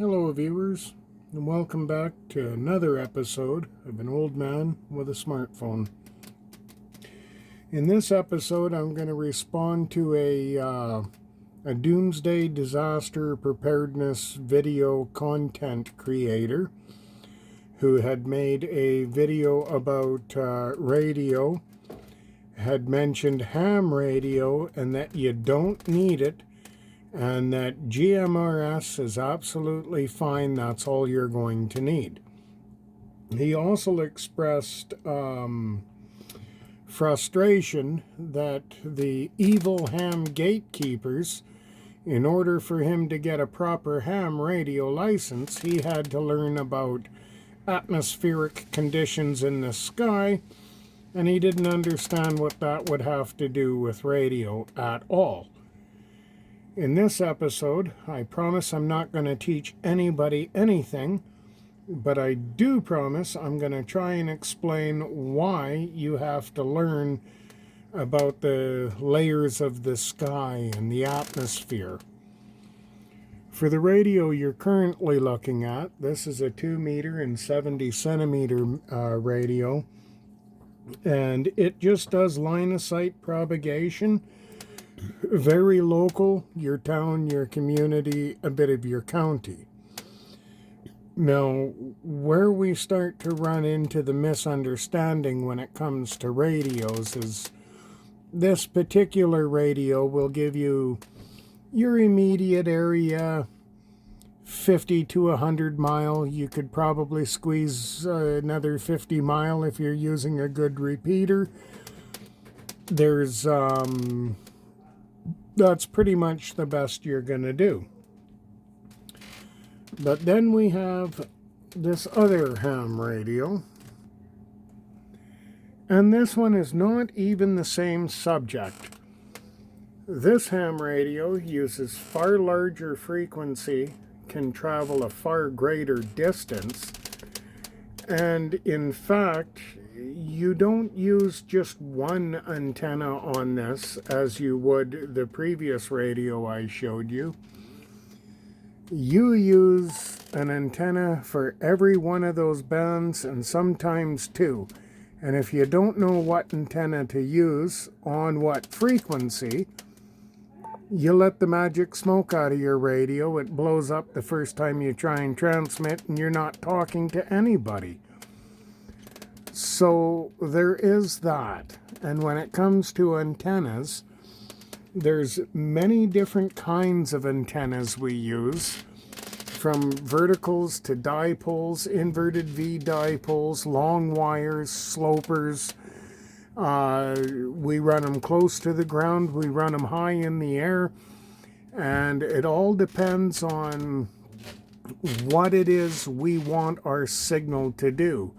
Hello, viewers, and welcome back to another episode of An Old Man with a Smartphone. In this episode, I'm going to respond to a doomsday disaster preparedness video content creator who had made a video about radio, had mentioned ham radio and that you don't need it, and that GMRS is absolutely fine. That's all you're going to need. He also expressed frustration that the evil ham gatekeepers, in order for him to get a proper ham radio license, he had to learn about atmospheric conditions in the sky, and he didn't understand what that would have to do with radio at all. In this episode, I promise I'm not going to teach anybody anything, but I do promise I'm going to try and explain why you have to learn about the layers of the sky and the atmosphere. For the radio you're currently looking at, this is a 2 meter and 70 centimeter radio, and it just does line of sight propagation. Very local, your town, your community, a bit of your county. Now, where we start to run into the misunderstanding when it comes to radios is this particular radio will give you your immediate area, 50 to 100 mile. You could probably squeeze another 50 mile if you're using a good repeater. There's that's pretty much the best you're going to do. But then we have this other ham radio. And this one is not even the same subject. This ham radio uses far larger frequency, can travel a far greater distance, and in fact, you don't use just one antenna on this as you would the previous radio I showed you. You use an antenna for every one of those bands, and sometimes two. And if you don't know what antenna to use on what frequency, you let the magic smoke out of your radio. It blows up the first time you try and transmit, and you're not talking to anybody. So there is that. And when it comes to antennas, there's many different kinds of antennas we use, from verticals to dipoles, inverted V dipoles, long wires, slopers. We run them close to the ground, we run them high in the air, and it all depends on what it is we want our signal to do.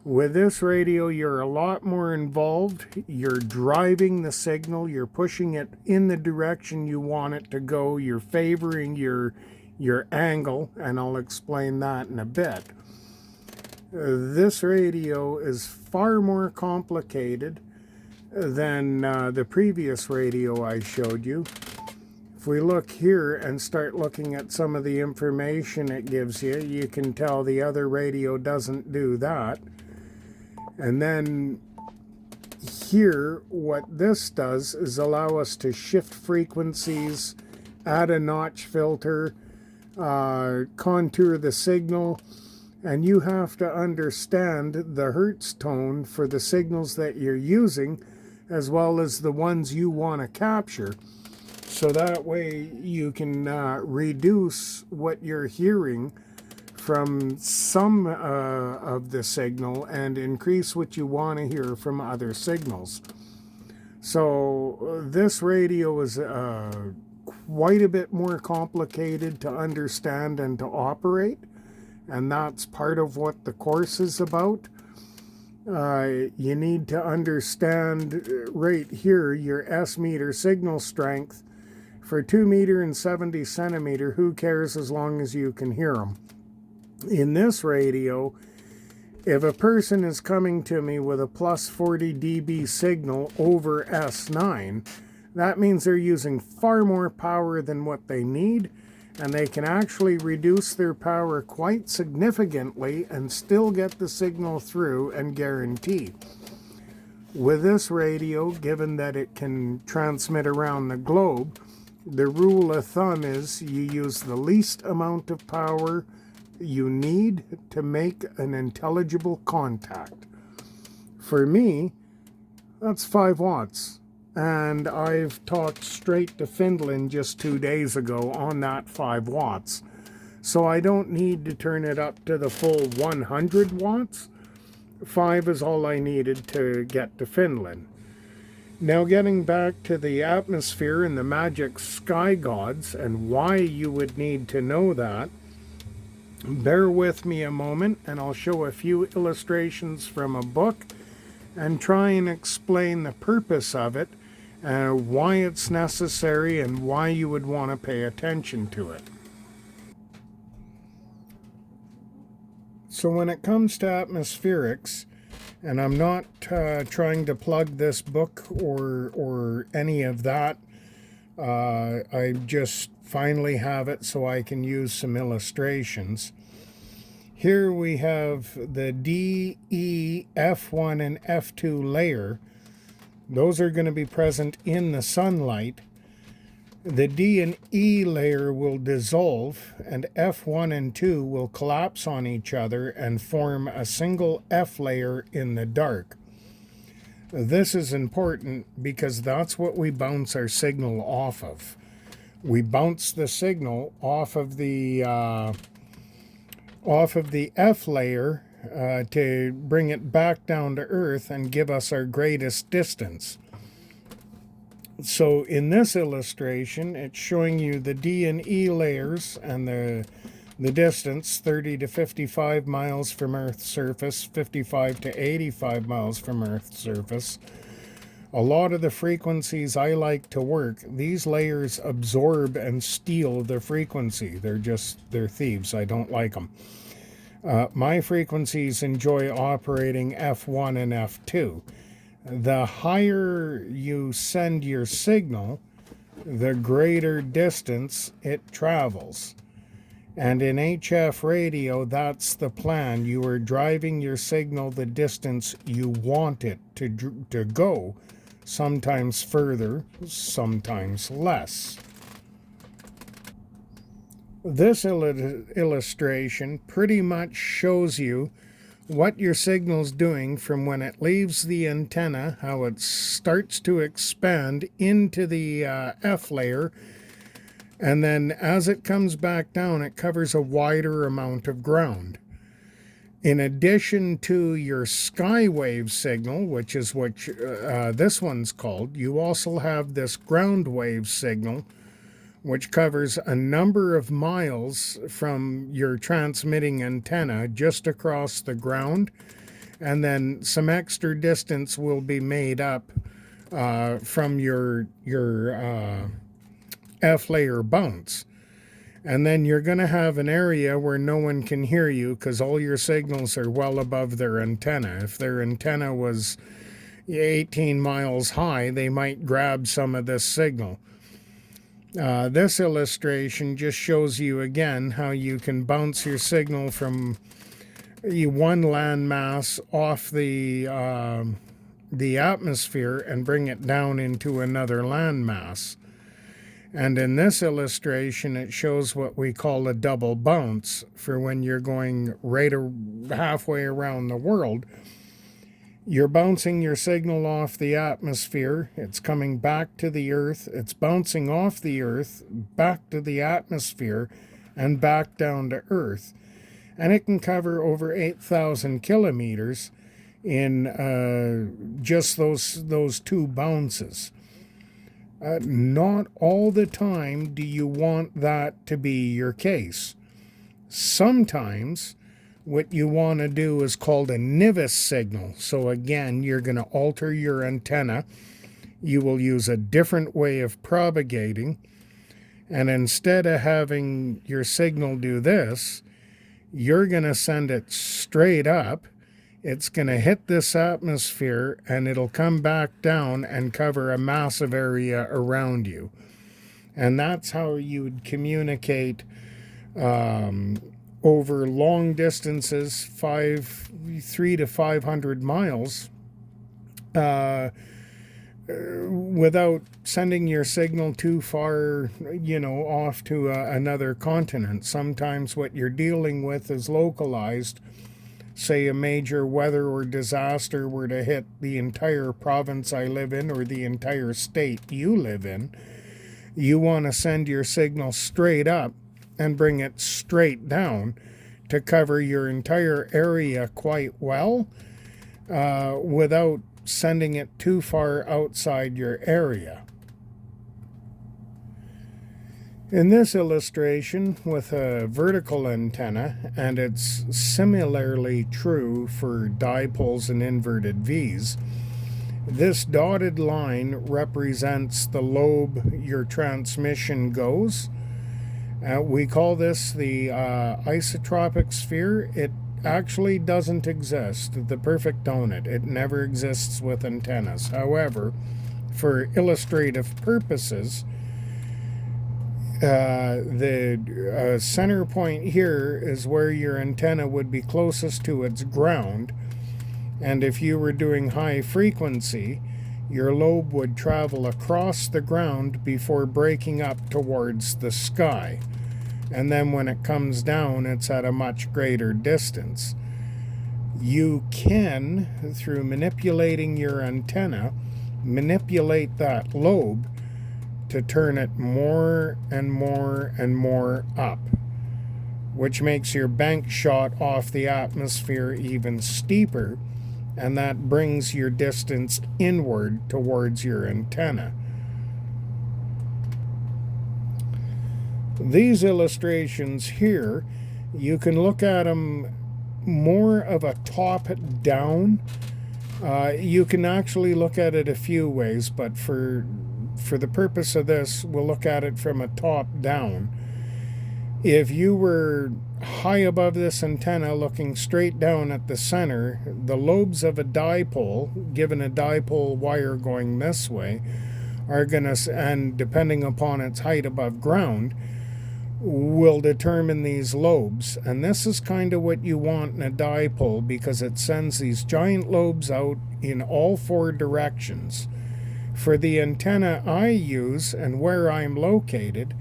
With this radio, you're a lot more involved. You're driving the signal. You're pushing it in the direction you want it to go. You're favoring your angle, and I'll explain that in a bit. This radio is far more complicated than the previous radio I showed you. If we look here and start looking at some of the information it gives you, you can tell the other radio doesn't do that. And then here, what this does is allow us to shift frequencies, add a notch filter, contour the signal, and you have to understand the hertz tone for the signals that you're using, as well as the ones you want to capture. So that way you can reduce what you're hearing from some of the signal and increase what you want to hear from other signals. So this radio is quite a bit more complicated to understand and to operate, and that's part of what the course is about. You need to understand right here your S meter signal strength. For 2 meter and 70 centimeter, who cares as long as you can hear them? In this radio, if a person is coming to me with a plus 40 dB signal over S9, that means they're using far more power than what they need, and they can actually reduce their power quite significantly and still get the signal through and guarantee. With this radio, given that it can transmit around the globe, the rule of thumb is you use the least amount of power you need to make an intelligible contact. For me, that's 5 watts. And I've talked straight to Finland just 2 days ago on that 5 watts. So I don't need to turn it up to the full 100 watts. 5 is all I needed to get to Finland. Now, getting back to the atmosphere and the magic sky gods and why you would need to know that, bear with me a moment and I'll show a few illustrations from a book and try and explain the purpose of it, why it's necessary, and why you would want to pay attention to it. So when it comes to atmospherics, and I'm not trying to plug this book or any of that, I just finally have it so I can use some illustrations. Here we have the D, E, F1, and F2 layer. Those are going to be present in the sunlight. The D and E layer will dissolve, and F1 and 2 will collapse on each other and form a single F layer in the dark. This is important because that's what we bounce our signal off of. We bounce the signal off of the F layer to bring it back down to Earth and give us our greatest distance. So in this illustration, it's showing you the D and E layers and the distance, 30 to 55 miles from Earth's surface, 55 to 85 miles from Earth's surface. A lot of the frequencies I like to work, these layers absorb and steal the frequency. They're thieves. I don't like them. My frequencies enjoy operating F1 and F2. The higher you send your signal, the greater distance it travels. And in HF radio, that's the plan. You are driving your signal the distance you want it to go, sometimes further, sometimes less. This illustration pretty much shows you what your signal's doing from when it leaves the antenna, how it starts to expand into the F layer, and then as it comes back down, it covers a wider amount of ground. In addition to your skywave signal, which is what this one's called, you also have this ground wave signal, which covers a number of miles from your transmitting antenna just across the ground, and then some extra distance will be made up from your F layer bounce. And then you're going to have an area where no one can hear you because all your signals are well above their antenna. If their antenna was 18 miles high, they might grab some of this signal. This illustration just shows you again how you can bounce your signal from one landmass off the atmosphere and bring it down into another landmass. And in this illustration, it shows what we call a double bounce for when you're going halfway around the world. You're bouncing your signal off the atmosphere, it's coming back to the Earth, it's bouncing off the Earth, back to the atmosphere, and back down to Earth. And it can cover over 8,000 kilometers in just those 2 bounces. Not all the time do you want that to be your case. Sometimes what you want to do is called a Nivis signal. So again, you're going to alter your antenna. You will use a different way of propagating. And instead of having your signal do this, you're going to send it straight up. It's going to hit this atmosphere and it'll come back down and cover a massive area around you. And that's how you'd communicate over long distances, 3 to 500 miles, without sending your signal too far, off to another continent. Sometimes what you're dealing with is localized. Say a major weather or disaster were to hit the entire province I live in or the entire state you live in. You want to send your signal straight up and bring it straight down to cover your entire area quite well, without sending it too far outside your area. In this illustration with a vertical antenna, and it's similarly true for dipoles and inverted V's, this dotted line represents the lobe your transmission goes. We call this the isotropic sphere. It actually doesn't exist, the perfect donut. It never exists with antennas. However, for illustrative purposes, the center point here is where your antenna would be closest to its ground. And if you were doing high frequency, your lobe would travel across the ground before breaking up towards the sky. And then when it comes down, it's at a much greater distance. You can, through manipulating your antenna, manipulate that lobe to turn it more and more and more up, which makes your bank shot off the atmosphere even steeper, and that brings your distance inward towards your antenna. These illustrations here, you can look at them more of a top-down. You can actually look at it a few ways, but for the purpose of this, we'll look at it from a top-down. If you were high above this antenna looking straight down at the center, the lobes of a dipole, given a dipole wire going this way, are going to, and depending upon its height above ground, will determine these lobes. And this is kind of what you want in a dipole, because it sends these giant lobes out in all four directions. For the antenna I use and where I'm located,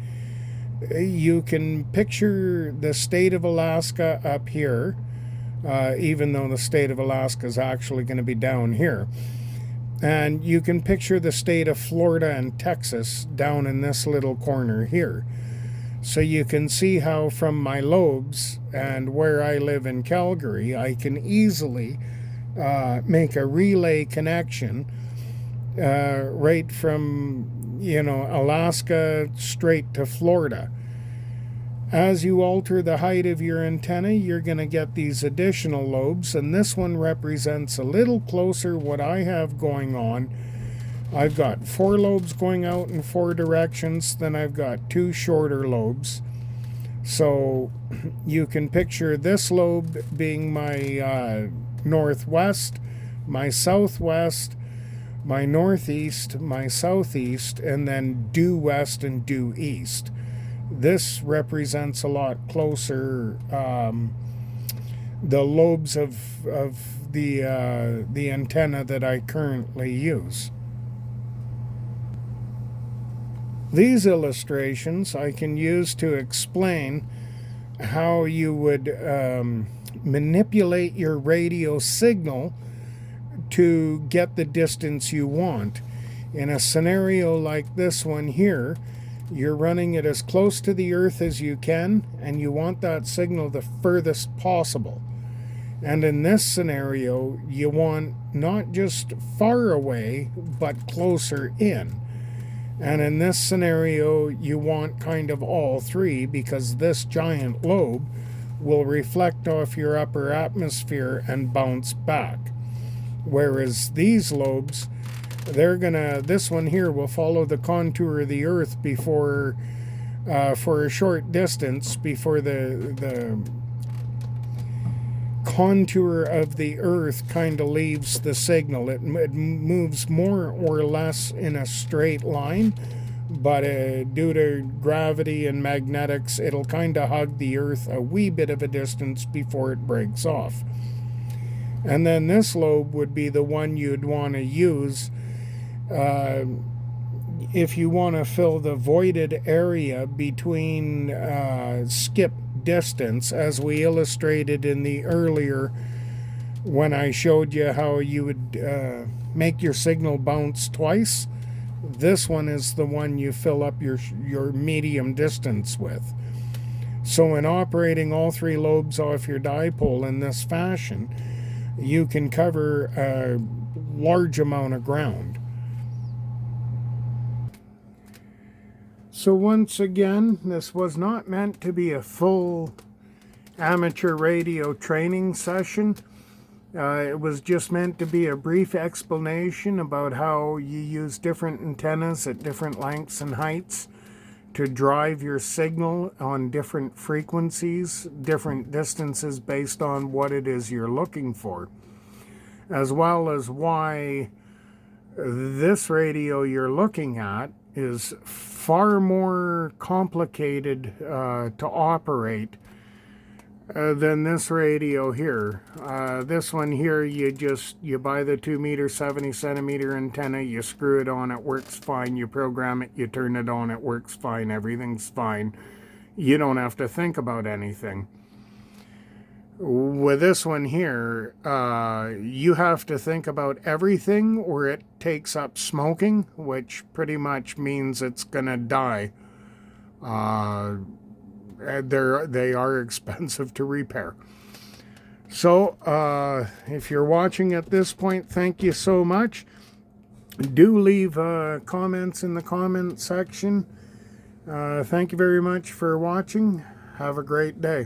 you can picture the state of Alaska up here, even though the state of Alaska is actually going to be down here. And you can picture the state of Florida and Texas down in this little corner here. So you can see how from my lobes and where I live in Calgary, I can easily make a relay connection right from Alaska straight to Florida. As you alter the height of your antenna, you're going to get these additional lobes, and this one represents a little closer what I have going on. I've got 4 lobes going out in 4 directions, then I've got 2 shorter lobes. So you can picture this lobe being my northwest, my southwest, my northeast, my southeast, and then due west and due east. This represents a lot closer the lobes of the antenna that I currently use. These illustrations I can use to explain how you would manipulate your radio signal to get the distance you want. In a scenario like this one here, you're running it as close to the earth as you can, and you want that signal the furthest possible. And in this scenario, you want not just far away, but closer in. And in this scenario, you want kind of all three, because this giant lobe will reflect off your upper atmosphere and bounce back. Whereas these lobes, this one here will follow the contour of the earth before, for a short distance before the contour of the earth kind of leaves the signal. It moves more or less in a straight line, but due to gravity and magnetics, it'll kind of hug the Earth a wee bit of a distance before it breaks off. And then this lobe would be the one you'd want to use if you want to fill the voided area between skip distance, as we illustrated in the earlier when I showed you how you would make your signal bounce twice. This one is the one you fill up your medium distance with. So in operating all three lobes off your dipole in this fashion, you can cover a large amount of ground. So once again, this was not meant to be a full amateur radio training session. It was just meant to be a brief explanation about how you use different antennas at different lengths and heights to drive your signal on different frequencies, different distances based on what it is you're looking for, as well as why this radio you're looking at is far more complicated to operate than this radio here. This one here, you buy the 2 meter 70 centimeter antenna, you screw it on, it works fine, you program it, you turn it on, it works fine, everything's fine. You don't have to think about anything. With this one here, you have to think about everything or it takes up smoking, which pretty much means it's gonna die. They are expensive to repair. So if you're watching at this point, thank you so much. Do leave comments in the comment section. Thank you very much for watching. Have a great day.